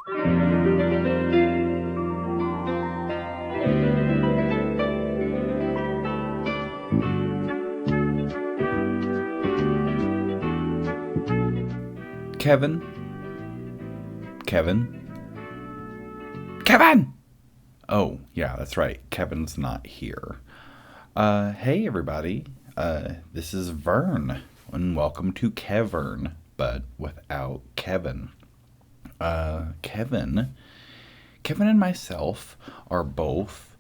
Kevin? Kevin? Kevin! Oh, yeah, that's right. Kevin's not here. Hey, everybody. This is Vern, and welcome to KeVern, but without Kevin. Kevin and myself are both,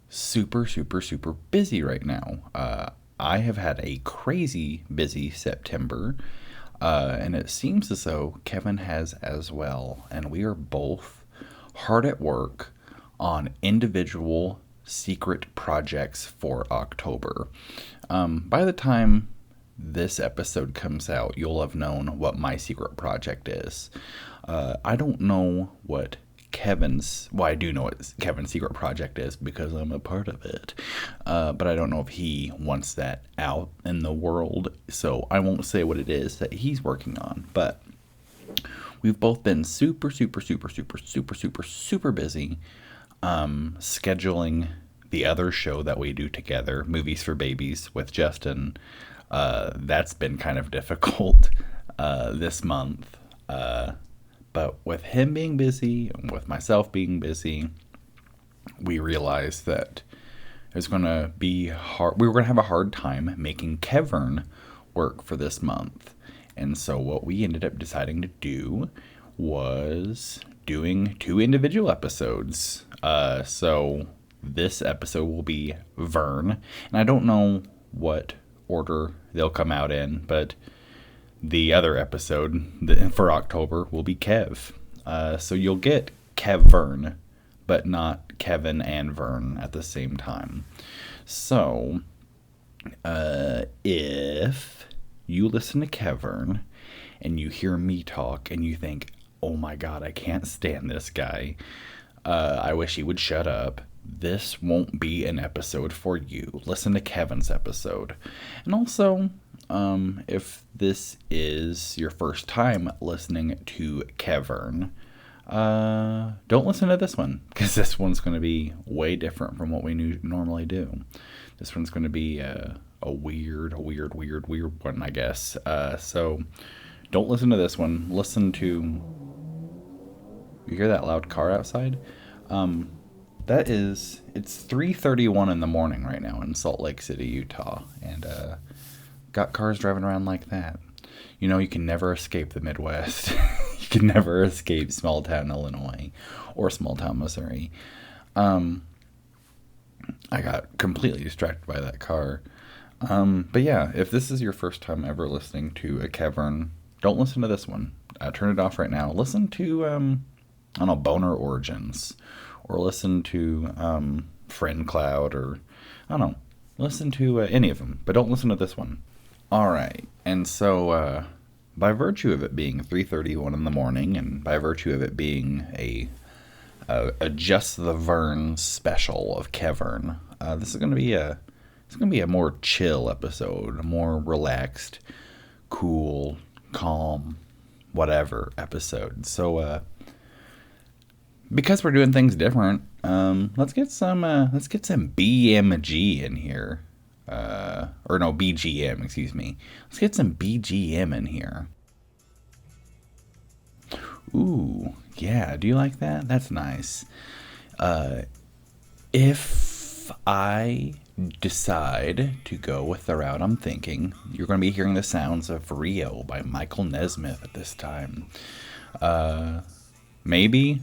super busy right now. I have had a crazy busy September, and it seems as though Kevin has as well, and we are both hard at work on individual secret projects for October. By the time this episode comes out, you'll have known what my secret project is. I don't know what I do know what Kevin's secret project is because I'm a part of it. But I don't know if he wants that out in the world, so I won't say what it is that he's working on. But we've both been super busy scheduling the other show that we do together, Movies for Babies with Justin. That's been kind of difficult this month. But with him being busy and with myself being busy, we realized that it was going to be hard. We were going to have a hard time making KeVern work for this month. And so what we ended up deciding to do was doing 2 individual episodes. So this episode will be Vern. And I don't know what order they'll come out in, but the other episode for October will be Kev. So you'll get KeVern, but not Kevin and Vern at the same time. So if you listen to KeVern and you hear me talk and you think, oh my god, I can't stand this guy, I wish he would shut up, this won't be an episode for you. Listen to Kevin's episode. And also, if this is your first time listening to KeVern, don't listen to this one, because this one's going to be way different from what we normally do. This one's going to be a weird one, I guess. So don't listen to this one. Listen to... You hear that loud car outside? It's 3:31 in the morning right now in Salt Lake City, Utah, and got cars driving around like that. You know, you can never escape the Midwest. You can never escape small town Illinois or small town Missouri. I got completely distracted by that car. But yeah, if this is your first time ever listening to a KeVern, don't listen to this one. Turn it off right now. Listen to, I don't know, Boner Origins. Or listen to Friend Cloud, or I don't know. Listen to any of them, but don't listen to this one. All right, and so by virtue of it being 3:31 in the morning, and by virtue of it being a Just The Verns special of KeVern, this is going to be a more chill episode, a more relaxed, cool, calm, whatever episode. So because we're doing things different, let's get some BMG in here. Or no, BGM, excuse me. Let's get some BGM in here. Ooh, yeah, do you like that? That's nice. If I decide to go with the route I'm thinking, you're going to be hearing the sounds of Rio by Michael Nesmith at this time. Maybe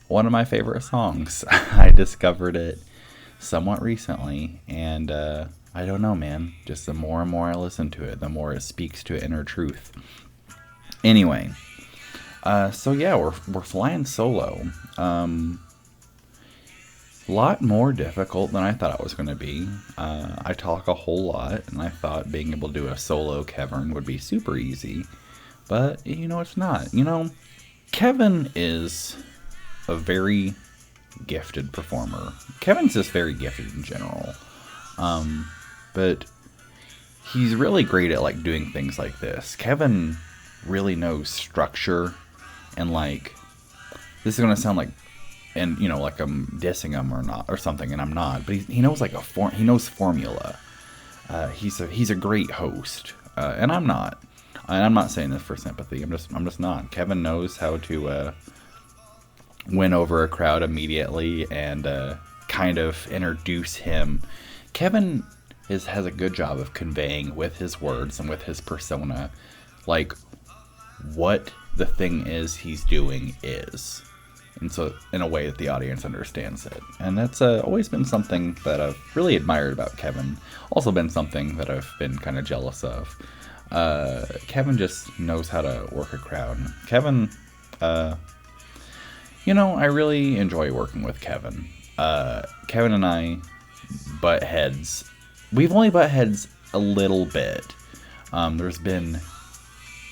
one of my favorite songs. I discovered it somewhat recently, and I don't know, man. Just the more and more I listen to it, the more it speaks to inner truth. Anyway, so yeah, we're flying solo. Lot more difficult than I thought it was going to be. I talk a whole lot, and I thought being able to do a solo KeVern would be super easy. But, it's not. Kevin is a very gifted performer. Kevin's just very gifted in general. But he's really great at doing things like this. Kevin really knows structure And like, this is gonna sound like, and you know, like I'm dissing him or not or something, and I'm not. But he knows like he knows formula. He's a great host, and I'm not. And I'm not saying this for sympathy. I'm just not. Kevin knows how to win over a crowd immediately and kind of introduce him. Kevin has a good job of conveying with his words and with his persona, like, what the thing is he's doing is. And so, in a way that the audience understands it. And that's always been something that I've really admired about Kevin. Also been something that I've been kind of jealous of. Kevin just knows how to work a crowd. Kevin, you know, I really enjoy working with Kevin. Kevin and I butt heads. We've only butt heads a little bit. There's been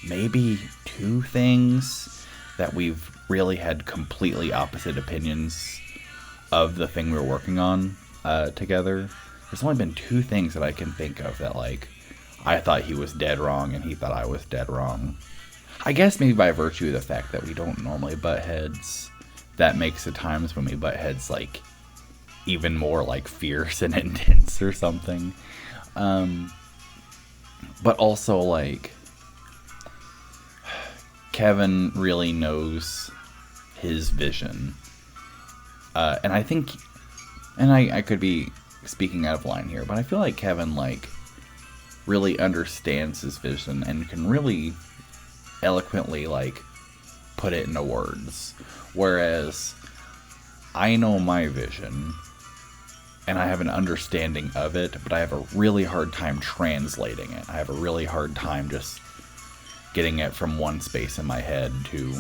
maybe 2 things that we've really had completely opposite opinions of the thing we were working on together. There's only been 2 things that I can think of that, like, I thought he was dead wrong and he thought I was dead wrong. I guess maybe by virtue of the fact that we don't normally butt heads, that makes the times when we butt heads, like, even more, like, fierce and intense or something. But also, like, Kevin really knows his vision. And I think, and I could be speaking out of line here, but I feel like Kevin, like, really understands his vision and can really eloquently, like, put it into words. Whereas I know my vision and I have an understanding of it, but I have a really hard time translating it. I have a really hard time just getting it from one space in my head to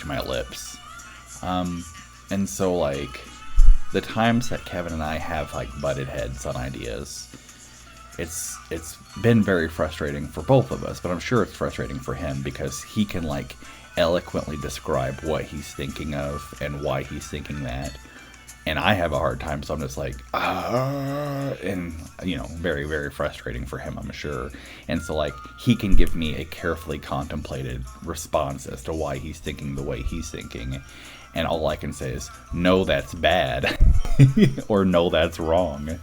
my lips. And so, like, the times that Kevin and I have, like, butted heads on ideas, it's been very frustrating for both of us, but I'm sure it's frustrating for him because he can, like, eloquently describe what he's thinking of and why he's thinking that. And I have a hard time, so I'm just like, and, you know, very, very frustrating for him, I'm sure. And so, like, he can give me a carefully contemplated response as to why he's thinking the way he's thinking. And all I can say is, no, that's bad, or no, that's wrong.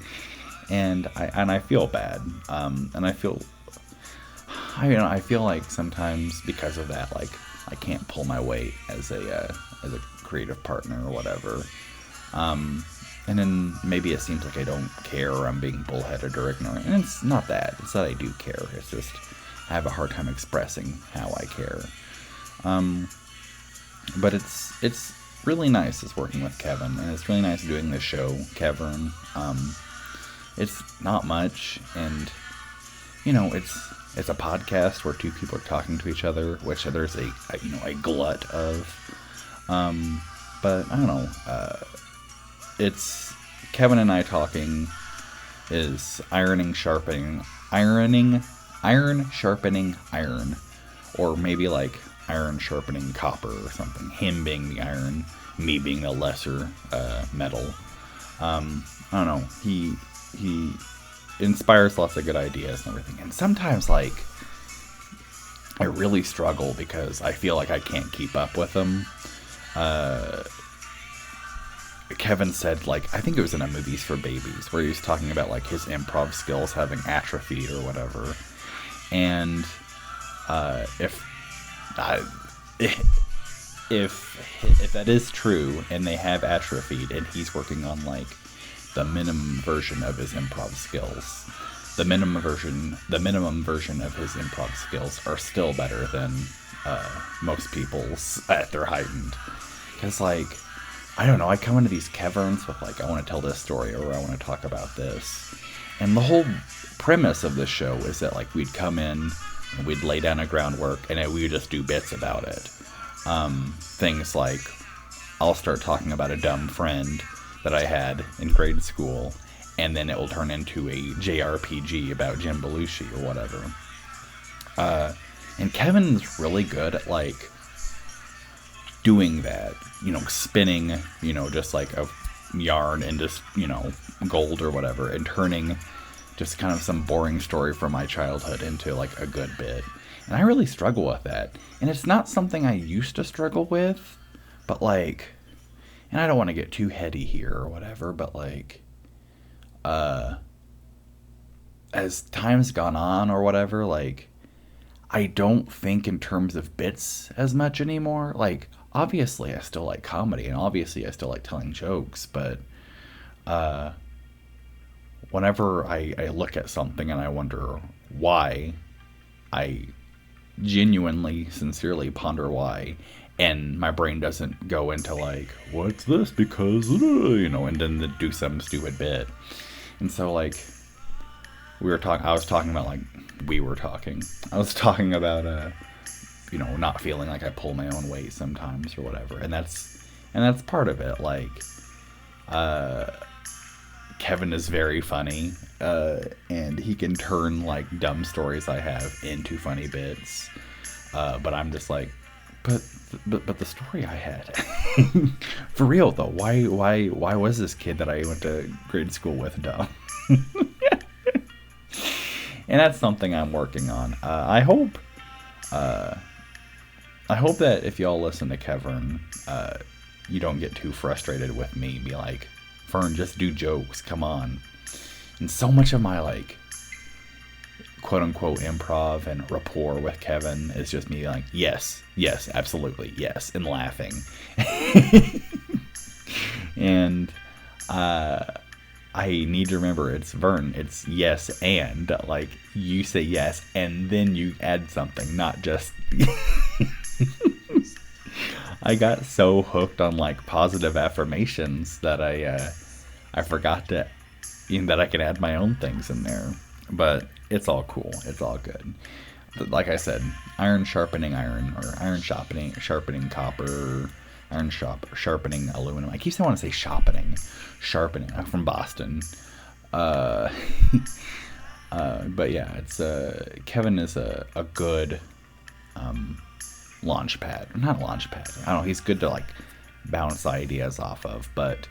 And I feel bad. And I feel like sometimes because of that, like, I can't pull my weight as a creative partner or whatever. And then maybe it seems like I don't care or I'm being bullheaded or ignorant. And it's not that. It's that I do care. It's just I have a hard time expressing how I care. But it's really nice is working with Kevin, and it's really nice doing this show, KeVern. It's not much, and you know, it's a podcast where 2 people are talking to each other, which there's a glut of. But I don't know. It's Kevin and I talking is iron sharpening iron, or maybe like iron sharpening copper or something. Him being the iron, me being the lesser metal. I don't know. He inspires lots of good ideas and everything. And sometimes, like, I really struggle because I feel like I can't keep up with him. Kevin said, like, I think it was in a Movies for Babies, where he was talking about, like, his improv skills having atrophied or whatever. And if that is true and they have atrophied and he's working on, like, the minimum version of his improv skills, the minimum version of his improv skills are still better than most people's at their heightened. Because, like, I don't know, I come into these KeVerns with, like, I want to tell this story or I want to talk about this. And the whole premise of this show is that, like, we'd come in and we'd lay down a groundwork and we would just do bits about it. Things like, I'll start talking about a dumb friend that I had in grade school, and then it will turn into a JRPG about Jim Belushi or whatever. And Kevin's really good at, like, doing that, you know, spinning, you know, just like a yarn into, you know, gold or whatever, and turning just kind of some boring story from my childhood into, like, a good bit. And I really struggle with that. And it's not something I used to struggle with, but like, and I don't want to get too heady here or whatever, but like, as time's gone on or whatever, like, I don't think in terms of bits as much anymore. Like, obviously I still like comedy and obviously I still like telling jokes, but whenever I look at something and I wonder why, I genuinely, sincerely ponder why, and my brain doesn't go into like, what's this? Because, and then do some stupid bit. And so like, I was talking about not feeling like I pull my own weight sometimes or whatever. And that's part of it. Like, Kevin is very funny, and he can turn like dumb stories I have into funny bits. But I'm just like, but the story I had, for real though, why was this kid that I went to grade school with dumb? And that's something I'm working on. I hope that if y'all listen to KeVern, you don't get too frustrated with me. Be like, Vern, just do jokes, come on. And so much of my like quote unquote improv and rapport with Kevin is just me like, yes, absolutely, yes, and laughing. And I need to remember it's Vern. It's yes and. Like, you say yes and then you add something, not just... I got so hooked on like positive affirmations that I forgot that I could add my own things in there. But it's all cool. It's all good. Like I said, iron sharpening iron, or iron sharpening copper, iron sharpening aluminum. I keep saying I want to say sharpening. I'm from Boston. But yeah, it's Kevin is a good launch pad. Not a launch pad. I don't know, he's good to like bounce ideas off of, but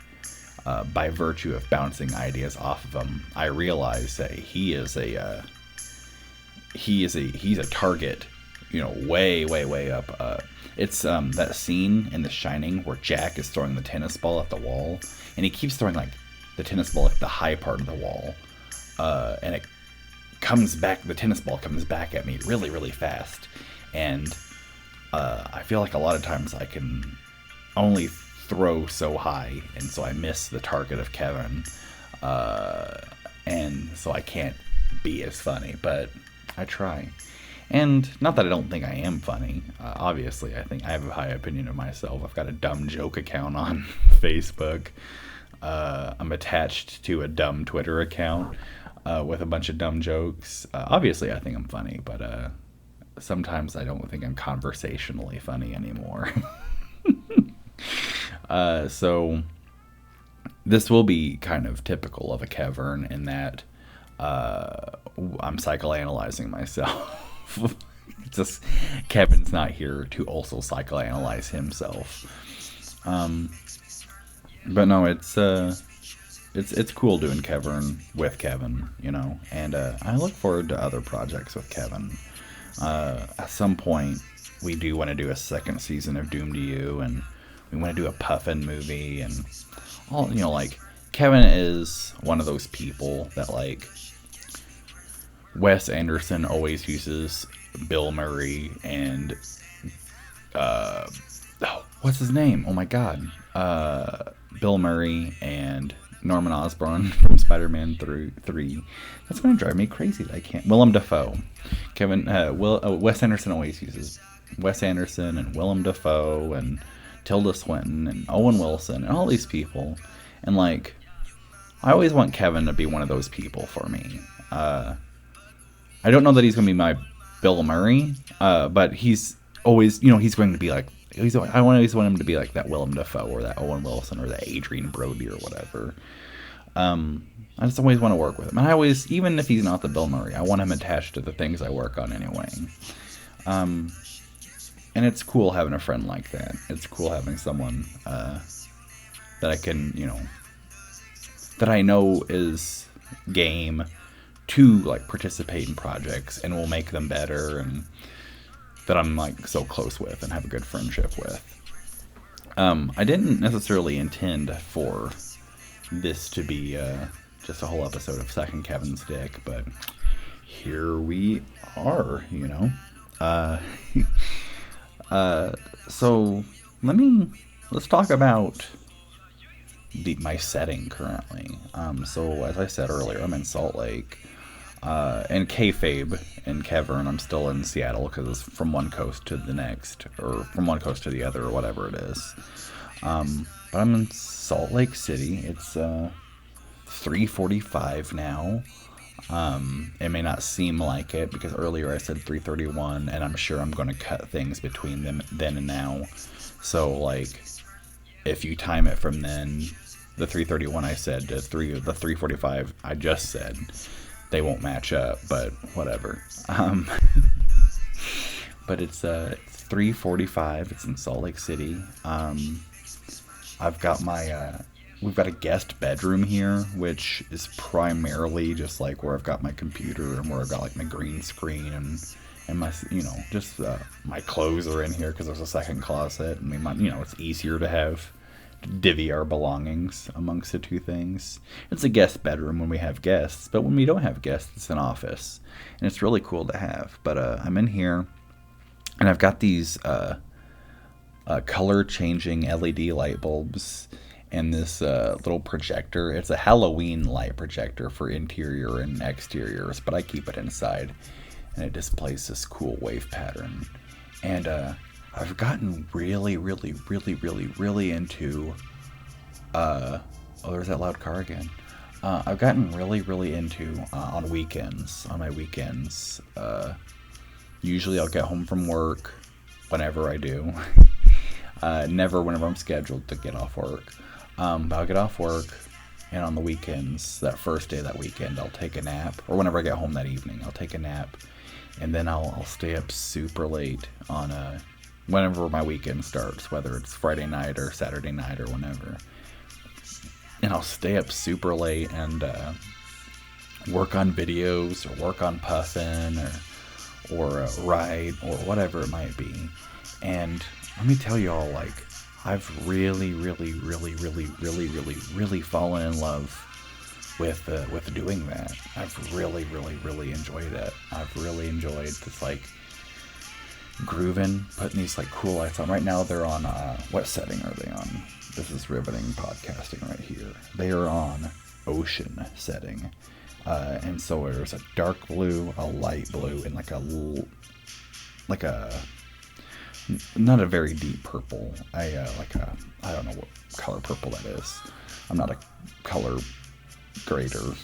by virtue of bouncing ideas off of him, I realize that he's a target, way up. It's that scene in The Shining where Jack is throwing the tennis ball at the wall, and he keeps throwing like the tennis ball at the high part of the wall, and it comes back. The tennis ball comes back at me really, really fast, and I feel like a lot of times I can only throw so high, and so I miss the target of Kevin, and so I can't be as funny, but I try. And not that I don't think I am funny. Obviously, I think I have a high opinion of myself. I've got a dumb joke account on Facebook. I'm attached to a dumb Twitter account with a bunch of dumb jokes. Obviously, I think I'm funny, but sometimes I don't think I'm conversationally funny anymore. So this will be kind of typical of a KeVern in that I'm psychoanalyzing myself. Just Kevin's not here to also psychoanalyze himself. But no, it's cool doing KeVern with Kevin, and I look forward to other projects with Kevin. At some point, we do want to do a second season of Doom to You, and we want to do a Puffin movie, and all, like, Kevin is one of those people that, like, Wes Anderson always uses Bill Murray and what's his name? Oh my god. Bill Murray and Norman Osborn from Spider-Man 3. That's going to drive me crazy. I can't. Willem Dafoe. Wes Anderson always uses Wes Anderson and Willem Dafoe and Tilda Swinton and Owen Wilson and all these people. And, like, I always want Kevin to be one of those people for me. I don't know that he's going to be my Bill Murray, but he's always, he's going to be like, I always want him to be like that Willem Dafoe or that Owen Wilson or that Adrian Brody or whatever. I just always want to work with him. And I always, even if he's not the Bill Murray, I want him attached to the things I work on anyway. And it's cool having a friend like that. It's cool having someone that I can, that I know is game to, like, participate in projects and will make them better and that I'm like so close with and have a good friendship with. I didn't necessarily intend for this to be just a whole episode of sucking Kevin's dick, but here we are, you know. Uh, so let's talk about my setting currently. So as I said earlier, I'm in Salt Lake, and kayfabe and KeVern, I'm still in Seattle because it's from one coast to the next, or from one coast to the other, or whatever it is. But I'm in Salt Lake City. It's 3:45 now. It may not seem like it because earlier I said 3:31, and I'm sure I'm going to cut things between them then and now. So like, if you time it from then, the 3:31 I said to the 3:45 I just said, they won't match up. But whatever. But it's 3:45. It's in Salt Lake City. I've got we've got a guest bedroom here, which is primarily just like where I've got my computer and where I've got like my green screen and my, just my clothes are in here because there's a second closet. I mean, it's easier to have divvy our belongings amongst the two things. It's a guest bedroom when we have guests, but when we don't have guests, it's an office, and it's really cool to have. But I'm in here, and I've got these color changing LED light bulbs and this little projector. It's a Halloween light projector for interior and exteriors, but I keep it inside, and it displays this cool wave pattern. And I've gotten really into there's that loud car again. I've gotten really into on my weekends, usually I'll get home from work whenever I do. Never whenever I'm scheduled to get off work. But I'll get off work, and on the weekends, that first day of that weekend, I'll take a nap, or whenever I get home that evening, I'll take a nap, and then I'll stay up super late on whenever my weekend starts, whether it's Friday night or Saturday night or whenever. And I'll stay up super late and work on videos or work on puffin or write or whatever it might be. And let me tell you all, like, I've really fallen in love with doing that. I've really enjoyed it. I've really enjoyed this, like, grooving, putting these, like, cool lights on. Right now they're on, what setting are they on? This is riveting podcasting right here. They are on ocean setting. And so there's a dark blue, a light blue, and like a not a very deep purple. I don't know what color purple that is. I'm not a color grader.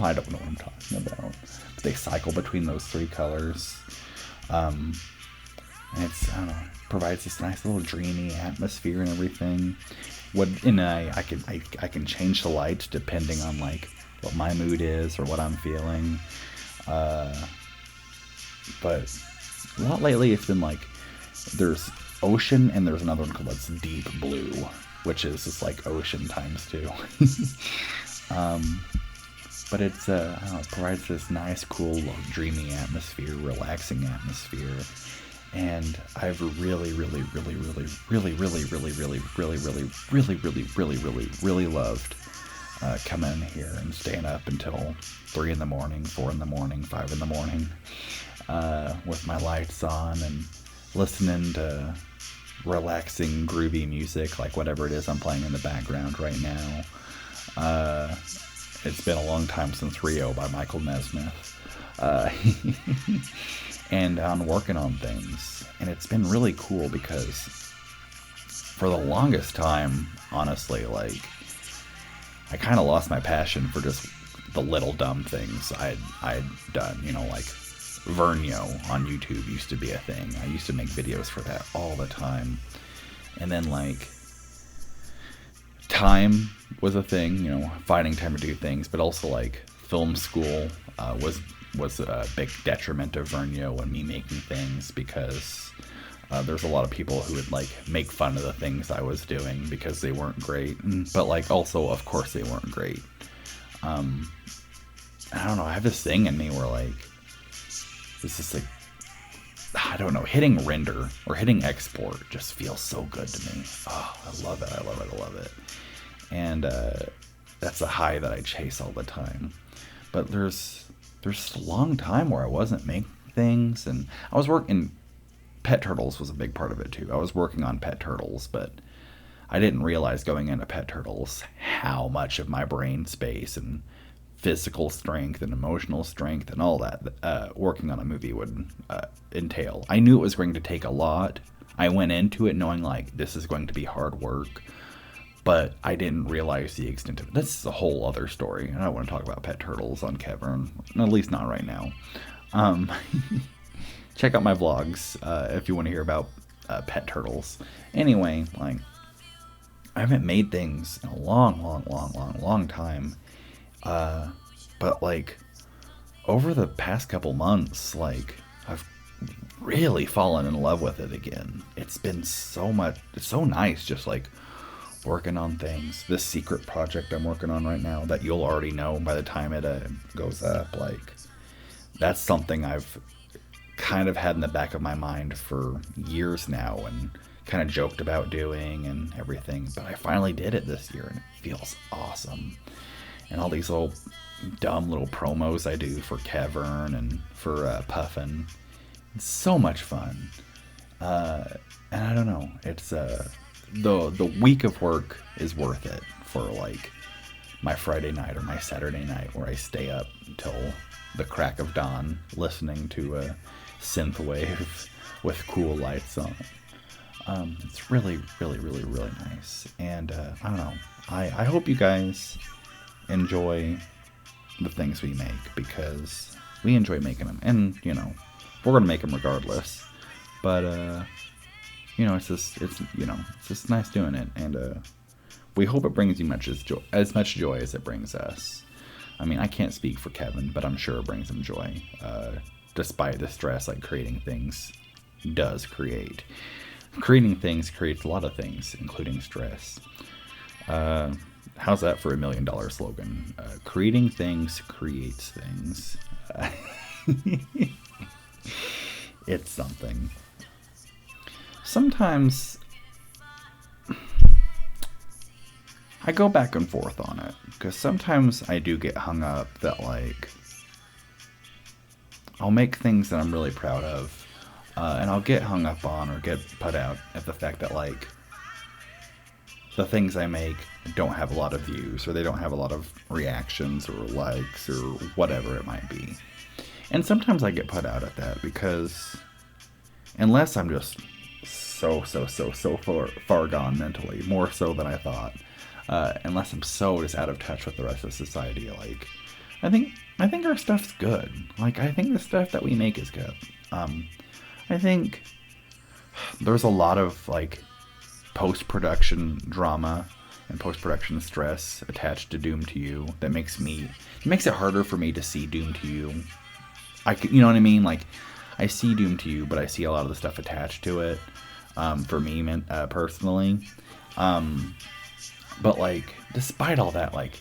I don't know what I'm talking about. But they cycle between those three colors. And it's, I don't know, provides this nice little dreamy atmosphere and everything. I can change the lights depending on like what my mood is or what I'm feeling. But a lot lately it's been like, there's ocean and there's another one called that's deep blue, which is just like ocean times two. But it's I don't know, it provides this nice, cool, dreamy atmosphere, relaxing atmosphere, and I've really loved coming in here and staying up until 3 in the morning, 4 in the morning, 5 in the morning, with my lights on and listening to relaxing, groovy music, like whatever it is I'm playing in the background right now. It's been a long time since Rio by Michael Nesmith. And I'm working on things. And it's been really cool because for the longest time, honestly, like, I kind of lost my passion for just the little dumb things I'd done, like Vernio on YouTube used to be a thing. I used to make videos for that all the time. And then, like, time was a thing, finding time to do things, but also, like, film school was a big detriment of Vernio and me making things because there's a lot of people who would, like, make fun of the things I was doing because they weren't great. But, like, also, of course, they weren't great. I don't know, I have this thing in me where, like, this is like I don't know, hitting render or hitting export just feels so good to me. Oh, I love it. I love it. I love it. And that's a high that I chase all the time. But there's a long time where I wasn't making things, and I was working. Pet turtles was a big part of it too. I was working on pet turtles, but I didn't realize going into pet turtles how much of my brain space and physical strength and emotional strength and all that working on a movie would entail. I knew it was going to take a lot. I went into it knowing like this is going to be hard work, but I didn't realize the extent of it. This is a whole other story. I don't want to talk about pet turtles on KeVern, at least not right now. Check out my vlogs if you want to hear about pet turtles. Anyway, like, I haven't made things in a long time. But like, over the past couple months, like, I've really fallen in love with it again. It's been so much, it's so nice just like working on things. This secret project I'm working on right now that you'll already know by the time it goes up, like, that's something I've kind of had in the back of my mind for years now and kind of joked about doing and everything, but I finally did it this year and it feels awesome. And all these little dumb little promos I do for KeVern and for Puffin, it's so much fun. And I don't know, it's the week of work is worth it for like my Friday night or my Saturday night where I stay up until the crack of dawn listening to a synthwave with cool lights on. It's really nice. And I don't know, I hope you guys enjoy the things we make, because we enjoy making them, and you know, we're gonna make them regardless. But you know, it's just nice doing it, and we hope it brings you as much joy as it brings us. I mean, I can't speak for Kevin, but I'm sure it brings him joy, despite the stress like creating things does create. Creating things creates a lot of things, including stress. How's that for $1 million slogan? Creating things creates things. It's something. Sometimes I go back and forth on it, because sometimes I do get hung up that like I'll make things that I'm really proud of, and I'll get hung up on or get put out at the fact that like the things I make don't have a lot of views, or they don't have a lot of reactions or likes or whatever it might be. And sometimes I get put out at that because unless I'm just so far gone mentally, more so than I thought, unless I'm so just out of touch with the rest of society, like I think our stuff's good. Like, I think the stuff that we make is good. I think there's a lot of like post-production drama and post-production stress attached to Doom to You that makes it harder for me to see Doom to You. You know what I mean? Like, I see Doom to You, but I see a lot of the stuff attached to it, for me, personally. But like, despite all that, like,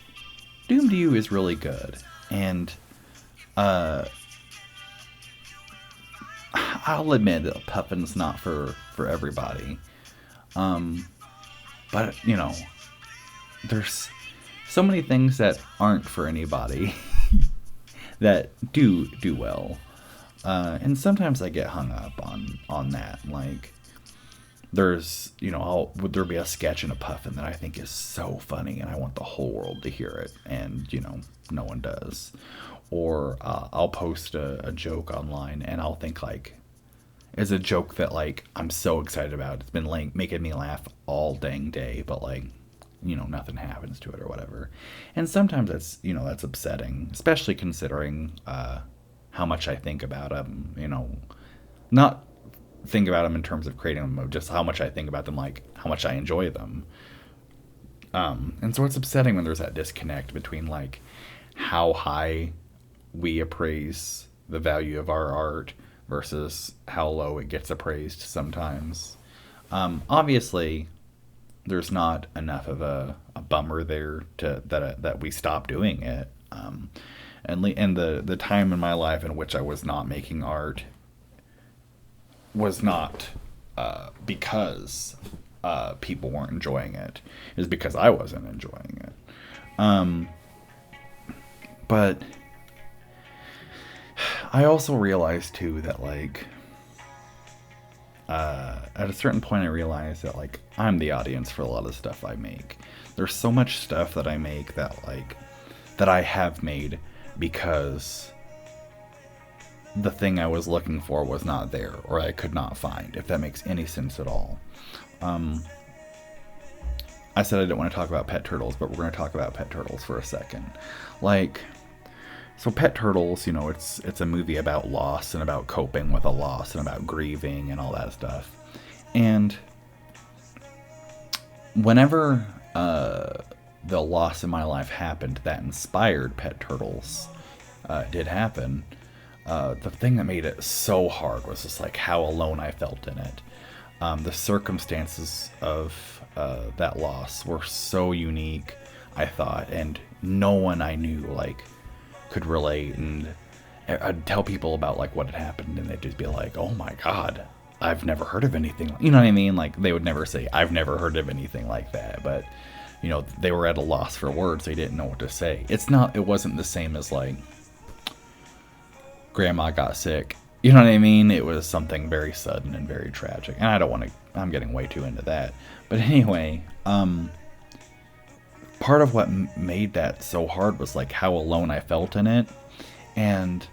Doom to You is really good, and I'll admit that Puffin's not for everybody. But you know, there's so many things that aren't for anybody that do well. And sometimes I get hung up on that. Like, there's, you know, there'll be a sketch in a Puffin that I think is so funny and I want the whole world to hear it, and you know, no one does. Or I'll post a joke online and I'll think like, it's a joke that like I'm so excited about, it's been like making me laugh all dang day, but like, you know, nothing happens to it or whatever. And sometimes that's upsetting, especially considering how much I think about them, you know, not think about them in terms of creating them, but just how much I think about them, like how much I enjoy them. And so it's upsetting when there's that disconnect between like how high we appraise the value of our art versus how low it gets appraised sometimes. Obviously, there's not enough of a bummer there that we stop doing it. And the time in my life in which I was not making art was not because people weren't enjoying it. It was because I wasn't enjoying it. But I also realized too that like at a certain point I realized that like I'm the audience for a lot of stuff I make. There's so much stuff that I make that like that I have made because the thing I was looking for was not there, or I could not find, if that makes any sense at all. I said I didn't want to talk about pet turtles, but we're going to talk about pet turtles for a second. Like, so Pet Turtles, you know, it's a movie about loss and about coping with a loss and about grieving and all that stuff. And whenever the loss in my life happened that inspired Pet Turtles did happen, the thing that made it so hard was just like how alone I felt in it. The circumstances of that loss were so unique, I thought, and no one I knew like could relate. And I'd tell people about like what had happened, and they'd just be like, "Oh my God, I've never heard of anything." You know what I mean? Like they would never say, "I've never heard of anything like that," but you know, they were at a loss for words. They didn't know what to say. It wasn't the same as like grandma got sick. You know what I mean? It was something very sudden and very tragic. And I don't want to, I'm getting way too into that. But anyway, part of what made that so hard was like how alone I felt in it. And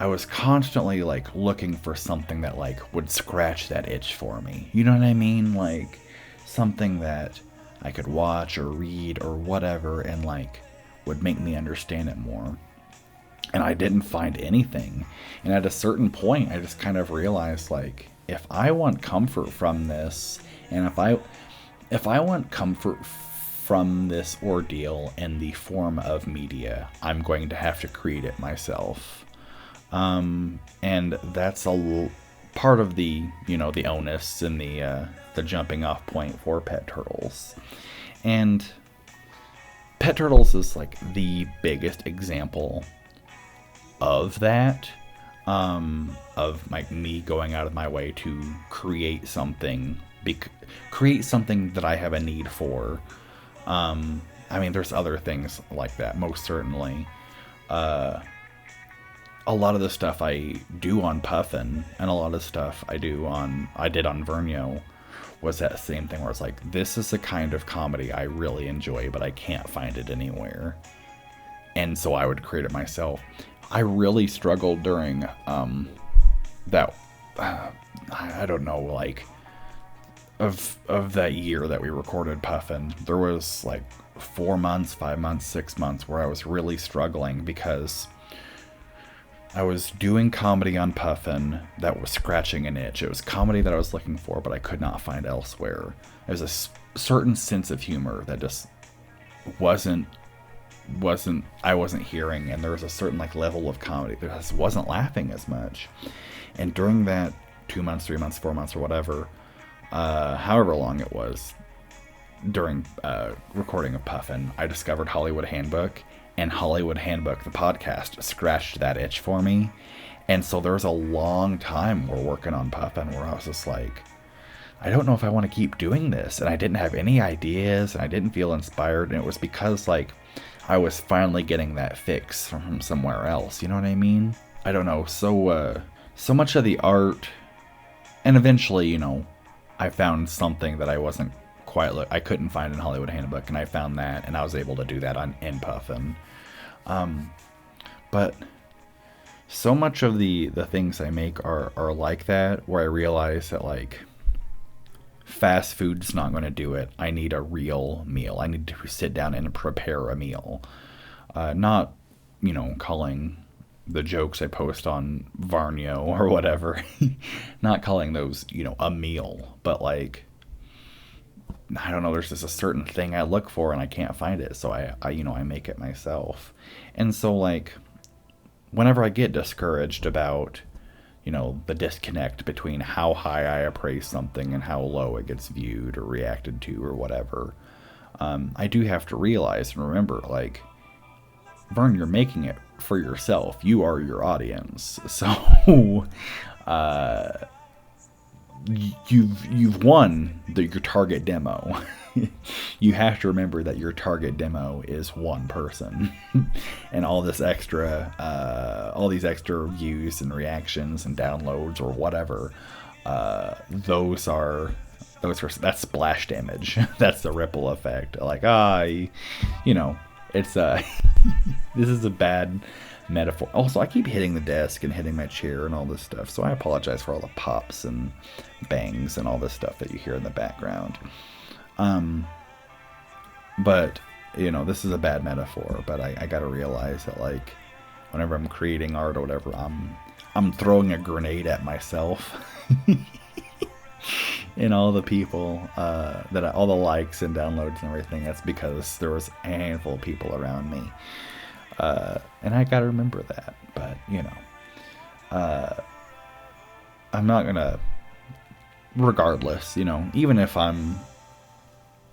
I was constantly like looking for something that like would scratch that itch for me. You know what I mean? Like something that I could watch or read or whatever and like would make me understand it more. And I didn't find anything. And at a certain point, I just kind of realized, like, if I want comfort from this, and if I want comfort from this ordeal in the form of media, I'm going to have to create it myself. And that's part of the, you know, the onus and the jumping off point for Pet Turtles. And Pet Turtles is like the biggest example of that, of like me going out of my way to create something that I have a need for. I mean, there's other things like that, most certainly. A lot of the stuff I do on Puffin and a lot of stuff I did on Vernio was that same thing where it's like, this is the kind of comedy I really enjoy, but I can't find it anywhere. And so I would create it myself. I really struggled during that, I don't know, like, of that year that we recorded Puffin. There was like 4 months, 5 months, 6 months where I was really struggling because I was doing comedy on Puffin that was scratching an itch. It was comedy that I was looking for, but I could not find elsewhere. There's a certain sense of humor that just I wasn't hearing, and there was a certain like level of comedy that I just wasn't laughing as much. And during that 2 months, 3 months, 4 months, or whatever, however long it was, during recording of Puffin, I discovered Hollywood Handbook, and Hollywood Handbook, the podcast, scratched that itch for me. And so there was a long time we're working on Puffin where I was just like, I don't know if I want to keep doing this. And I didn't have any ideas, and I didn't feel inspired. And it was because like I was finally getting that fix from somewhere else. You know what I mean? I don't know. So much of the art, and eventually, you know, I found something that I wasn't I couldn't find in Hollywood Handbook, and I found that, and I was able to do that in Puffin. But so much of the things I make are like that, where I realize that like fast food's not going to do it. I need a real meal. I need to sit down and prepare a meal. Not, you know, calling the jokes I post on Varnio or whatever, not calling those, you know, a meal, but like, I don't know, there's just a certain thing I look for and I can't find it. So I you know, I make it myself. And so like, whenever I get discouraged about, you know, the disconnect between how high I appraise something and how low it gets viewed or reacted to or whatever, I do have to realize and remember, like, Vern, you're making it for yourself. You are your audience. So, you've won your target demo. You have to remember that your target demo is one person, and all these extra views and reactions and downloads or whatever. That's splash damage. That's the ripple effect. Like it's this is a bad metaphor. Also, I keep hitting the desk and hitting my chair and all this stuff, so I apologize for all the pops and bangs and all this stuff that you hear in the background. But this is a bad metaphor. But I gotta realize that, like, whenever I'm creating art or whatever, I'm throwing a grenade at myself. And all the people all the likes and downloads and everything, that's because there was a handful of people around me. And I gotta remember that. But I'm not gonna, regardless, even if I'm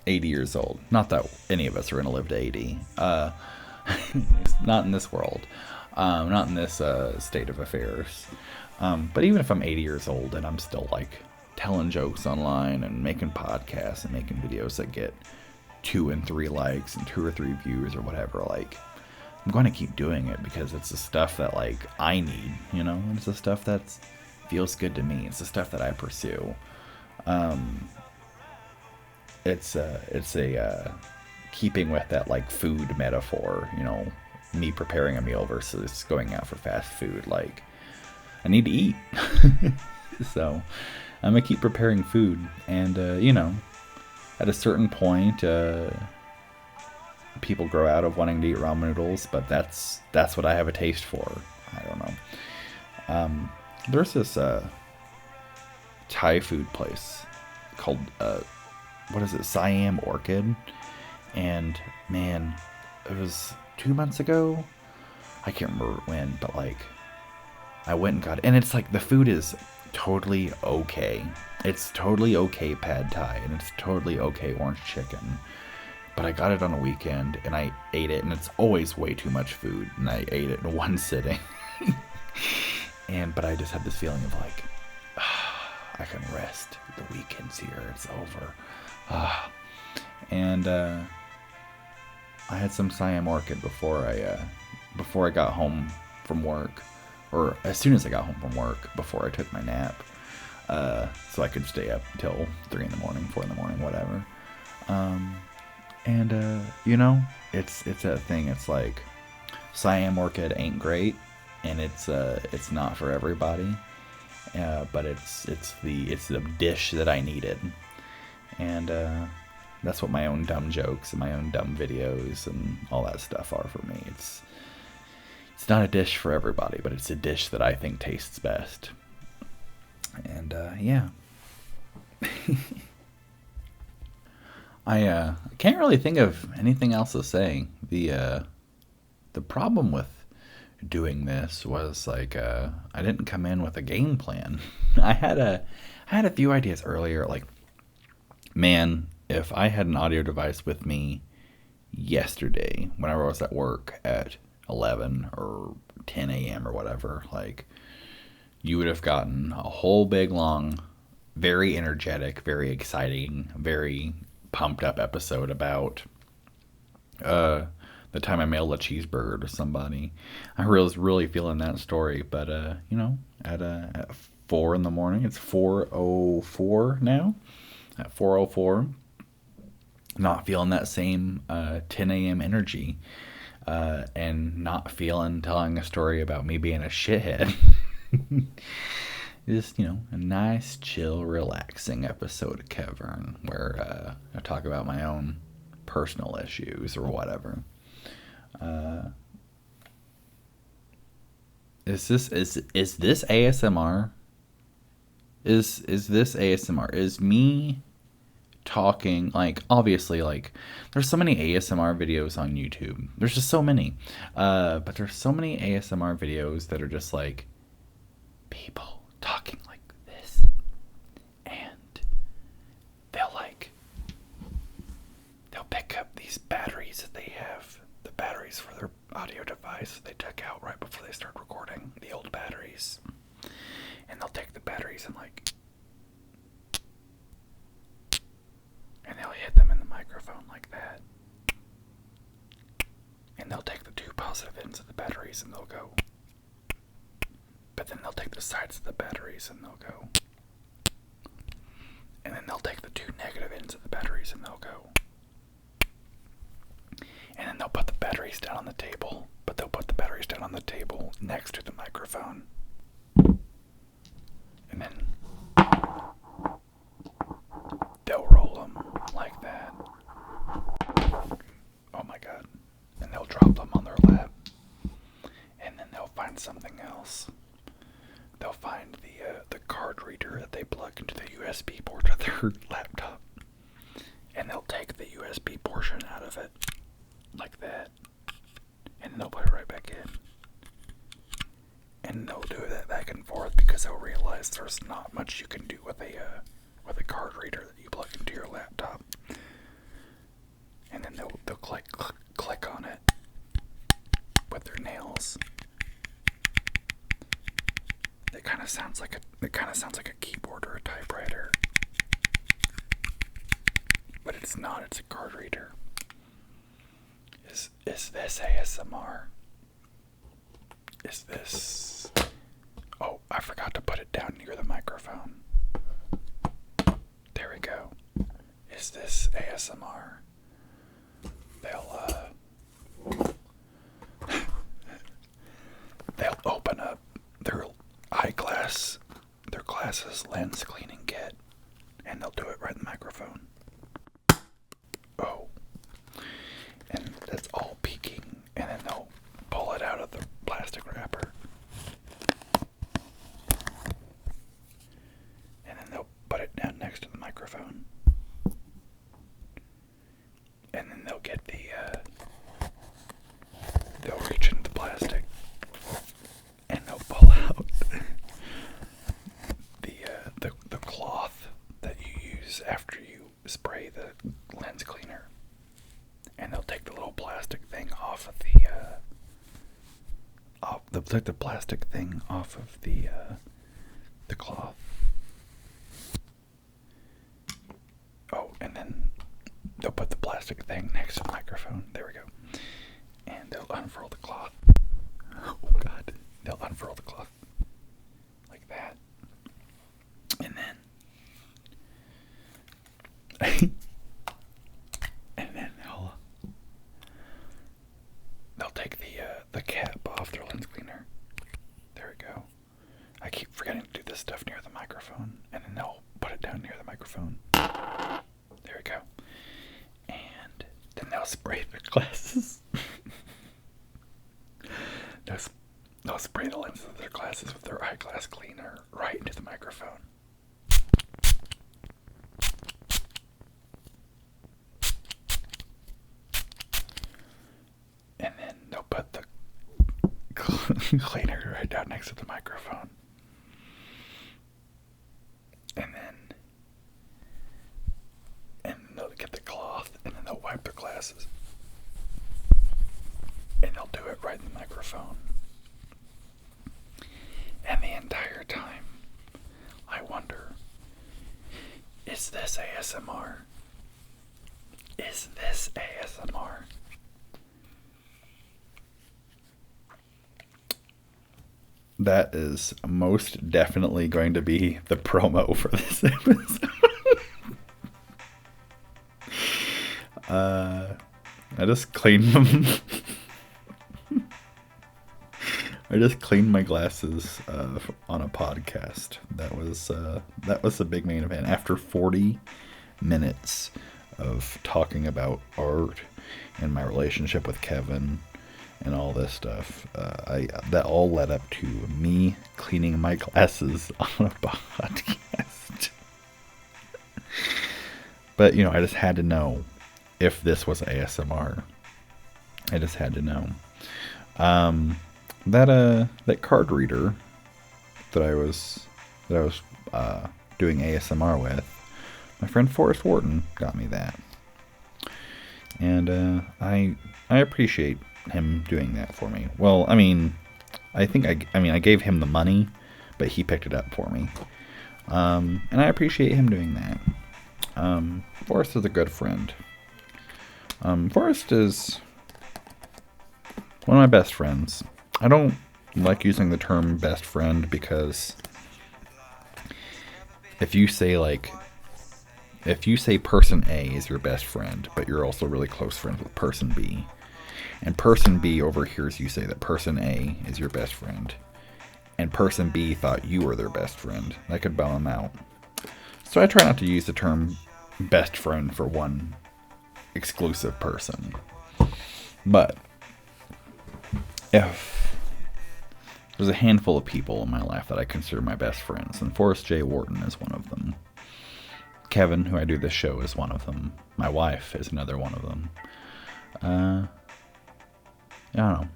80 years old, not that any of us are gonna live to 80, not in this world, not in this state of affairs, but even if I'm 80 years old and I'm still like telling jokes online and making podcasts and making videos that get 2 and 3 likes and 2 or 3 views or whatever, like, I'm going to keep doing it because it's the stuff that, like, I need, it's the stuff that feels good to me. It's the stuff that I pursue. It's a keeping with that, like, food metaphor, me preparing a meal versus going out for fast food. Like, I need to eat. So I'm going to keep preparing food. And, at a certain point, people grow out of wanting to eat ramen noodles, but that's what I have a taste for. I don't know. There's this Thai food place called, what is it, Siam Orchid? And, man, it was 2 months ago? I can't remember when, but, like, I went and got it. And it's like, the food is totally okay. It's totally okay pad thai, and it's totally okay orange chicken. But I got it on a weekend, and I ate it, and it's always way too much food, and I ate it in one sitting. But I just had this feeling of, like, I can rest. The weekend's here. It's over. And I had some Siam Orchid before I got home from work, or as soon as I got home from work, before I took my nap, so I could stay up till 3 in the morning, 4 in the morning, whatever. It's that thing. It's like, Siam Orchid ain't great, and it's not for everybody. But it's the dish that I needed, and that's what my own dumb jokes and my own dumb videos and all that stuff are for me. It's not a dish for everybody, but it's a dish that I think tastes best. And yeah. I can't really think of anything else to say. The problem with doing this was, like, I didn't come in with a game plan. I had a few ideas earlier, like, man, if I had an audio device with me yesterday whenever I was at work at 11 or 10 a.m. or whatever, like, you would have gotten a whole big long, very energetic, very exciting, very pumped up episode about the time I mailed a cheeseburger to somebody. I was really feeling that story, but at 4 in the morning, it's 4:04 now. At 4:04, not feeling that same 10 a.m. energy, and not feeling telling a story about me being a shithead. Just, a nice, chill, relaxing episode of KeVern where I talk about my own personal issues or whatever. Is this ASMR? Is this ASMR? Is me talking, like, obviously, like, there's so many ASMR videos on YouTube. There's just so many. But there's so many ASMR videos that are just like people talking like this, and they'll pick up these batteries that they have, the batteries for their audio device they took out right before they start recording, the old batteries, and they'll take the batteries and, like, positive ends of the batteries and they'll go. But then they'll take the sides of the batteries and they'll go. And then they'll take the two negative ends of the batteries and they'll go. And then they'll put the batteries down on the table, but they'll put the batteries down on the table next to the microphone. And then they'll roll them like that. Oh my God. And they'll drop them on their lap. And then they'll find something else. They'll find the card reader that they plug into the USB port of their laptop. And they'll take the USB portion out of it. Like that. And then they'll put it right back in. And they'll do that back and forth because they'll realize there's not much you can do with a card reader that you plug into your laptop. And then they'll click on it with their nails. It kind of sounds like a keyboard or a typewriter. But it's not, it's a card reader. Is this ASMR? Is this... Oh, I forgot to put it down near the microphone. There we go. Is this ASMR? They'll open up their their glasses lens cleaning kit, and they'll do it right in the microphone. Oh. And that's all peeking, and then they'll pull it out of the plastic wrapper. And then they'll put it down next to the microphone. And then they'll get they'll reach into the plastic, and they'll pull out the cloth that you use after you spray the lens cleaner. And they'll take the little plastic thing off of the plastic thing off of the cloth. Oh, and then they'll put the plastic thing next to the microphone. There we go. And they'll unfurl the cloth. Oh God. They'll unfurl the cloth like that. And then they'll take the cap off their lens cleaner. There we go. I keep forgetting to do this stuff near the microphone, and then they'll put it down near the microphone. There we go. And then they'll spray the glasses. They'll spray the lenses of their glasses with their eyeglass cleaner right into the microphone. And then they'll put the cleaner right down next to the microphone. And then they'll get the cloth, and then they'll wipe their glasses. And they'll do it right in the microphone. And the entire time, I wonder, is this ASMR? Is this ASMR? That is most definitely going to be the promo for this episode. I just cleaned them. I just cleaned my glasses on a podcast. That was the big main event. After 40 minutes of talking about art and my relationship with Kevin and all this stuff, that all led up to me cleaning my glasses on a podcast. But I just had to know if this was ASMR. I just had to know. That card reader that I was doing ASMR with, my friend Forrest Wharton got me that, and I appreciate him doing that for me. Well, I gave him the money, but he picked it up for me, and I appreciate him doing that. Forrest is a good friend. Forrest is One of my best friends. I don't like using the term best friend because if you say person A is your best friend, but you're also really close friends with person B, and person B overhears you say that person A is your best friend, and person B thought you were their best friend, that could bum them out. So I try not to use the term best friend for one exclusive person. But if there's a handful of people in my life that I consider my best friends, and Forrest J. Wharton is one of them. Kevin, who I do this show, is one of them. My wife is another one of them. I don't know.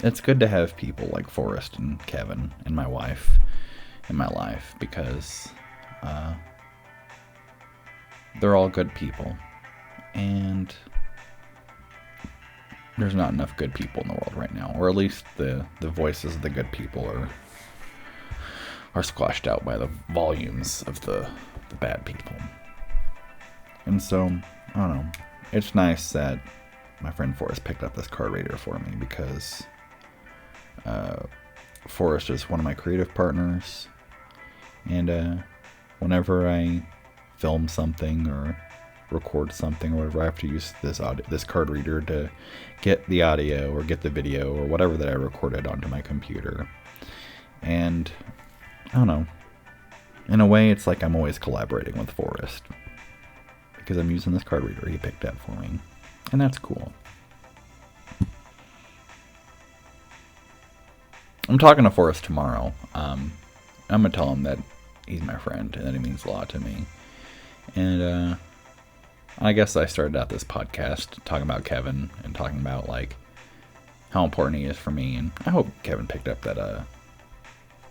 It's good to have people like Forrest and Kevin and my wife in my life because they're all good people. And there's not enough good people in the world right now. Or at least the voices of the good people are squashed out by the volumes of the bad people. And so, I don't know. It's nice that my friend Forrest picked up this card reader for me because Forrest is one of my creative partners. And whenever I film something or record something or whatever, I have to use this card reader to get the audio or get the video or whatever that I recorded onto my computer. And I don't know. In a way, it's like I'm always collaborating with Forrest because I'm using this card reader he picked up for me. And that's cool. I'm talking to Forrest tomorrow. I'm going to tell him that he's my friend and that he means a lot to me. And I guess I started out this podcast talking about Kevin and talking about like how important he is for me. And I hope Kevin picked up that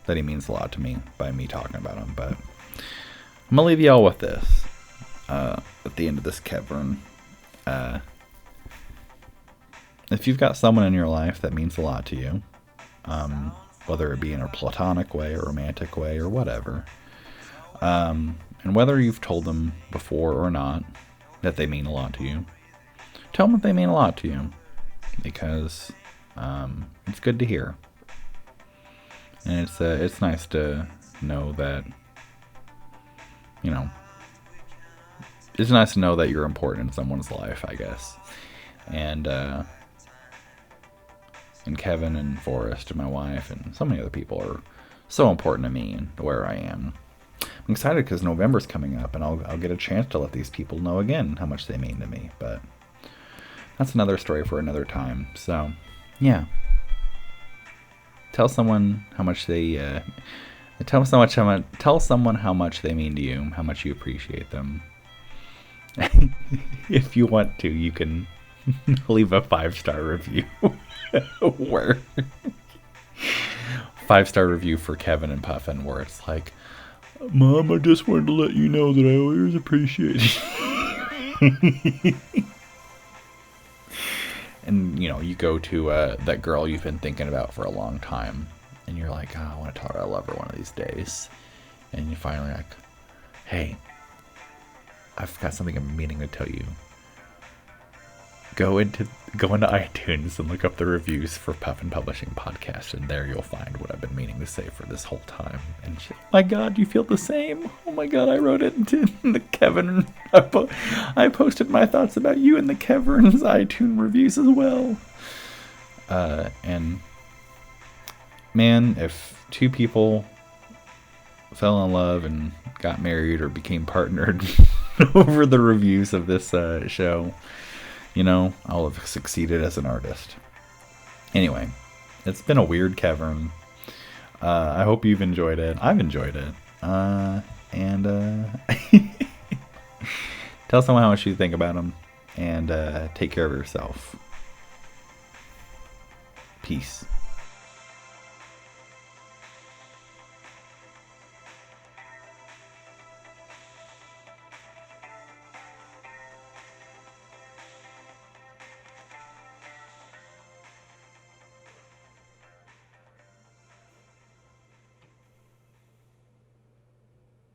he means a lot to me by me talking about him. But I'm going to leave y'all with this at the end of this KeVern. If you've got someone in your life that means a lot to you, whether it be in a platonic way or romantic way or whatever, and whether you've told them before or not that they mean a lot to you, tell them that they mean a lot to you because it's good to hear. And it's nice to know that, you know, it's nice to know that you're important in someone's life, I guess. And Kevin and Forrest and my wife and so many other people are so important to me and where I am. I'm excited because November's coming up and I'll get a chance to let these people know again how much they mean to me. But that's another story for another time. So, yeah. Tell someone how much they tell someone how much they mean to you, how much you appreciate them. If you want to, you can leave a 5-star review. Where 5-star review for Kevin and Puffin, where it's like, Mom, I just wanted to let you know that I always appreciate it. And, you know, you go to that girl you've been thinking about for a long time, and you're like, oh, I want to tell her I love her one of these days. And you finally like, hey, I've got something I'm meaning to tell you. Go into iTunes and look up the reviews for Puffin Publishing Podcast, and there you'll find what I've been meaning to say for this whole time. And she, oh my God, you feel the same? Oh my God, I wrote it into the KeVern. I posted my thoughts about you in the KeVern's iTunes reviews as well. And man, if two people fell in love and got married or became partnered over the reviews of this show, you know, I'll have succeeded as an artist. Anyway, it's been a weird KeVern. I hope you've enjoyed it. I've enjoyed it. And tell someone how much you think about them. And take care of yourself. Peace.